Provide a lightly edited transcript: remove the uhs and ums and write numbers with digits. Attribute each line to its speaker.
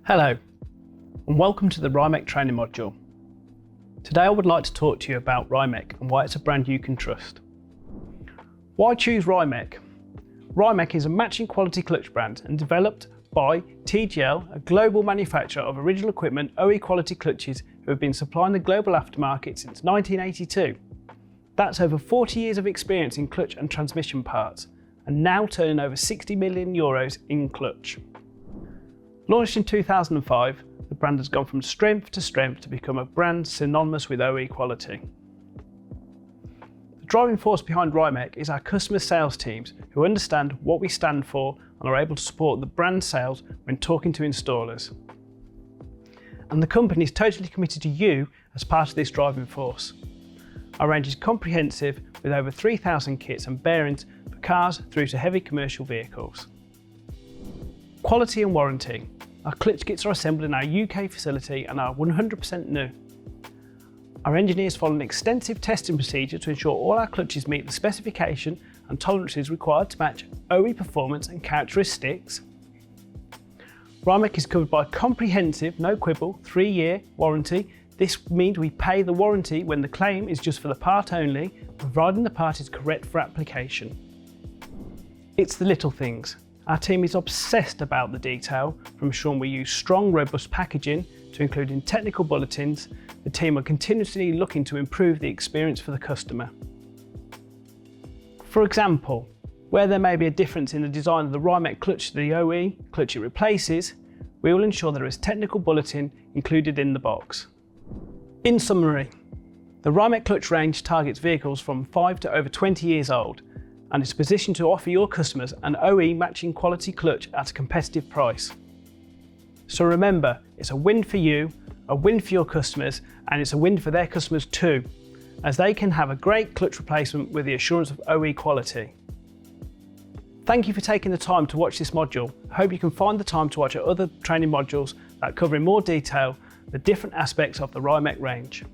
Speaker 1: Hello, and welcome to the RYMEC training module. Today I would like to talk to you about RYMEC and why it's a brand you can trust. Why choose RYMEC? RYMEC is a matching quality clutch brand and developed by TGL, a global manufacturer of original equipment OE quality clutches who have been supplying the global aftermarket since 1982. That's over 40 years of experience in clutch and transmission parts, and now turning over 60 million euros in clutch. Launched in 2005, the brand has gone from strength to strength to become a brand synonymous with OE quality. The driving force behind RYMEC is our customer sales teams who understand what we stand for and are able to support the brand sales when talking to installers. And the company is totally committed to you as part of this driving force. Our range is comprehensive with over 3,000 kits and bearings for cars through to heavy commercial vehicles. Quality and warranty. Our clutch kits are assembled in our UK facility and are 100% new. Our engineers follow an extensive testing procedure to ensure all our clutches meet the specification and tolerances required to match OE performance and characteristics. RYMEC is covered by a comprehensive, no quibble, 3-year warranty. This means we pay the warranty when the claim is just for the part only, providing the part is correct for application. It's the little things. Our team is obsessed about the detail, from ensuring we use strong, robust packaging to including technical bulletins. The team are continuously looking to improve the experience for the customer. For example, where there may be a difference in the design of the RYMEC clutch to the OE clutch it replaces, we will ensure there is technical bulletin included in the box. In summary, the RYMEC clutch range targets vehicles from 5 to over 20 years old, and is positioned to offer your customers an OE matching quality clutch at a competitive price. So remember, it's a win for you, a win for your customers, and it's a win for their customers too, as they can have a great clutch replacement with the assurance of OE quality. Thank you for taking the time to watch this module. I hope you can find the time to watch our other training modules that cover in more detail the different aspects of the RYMEC range.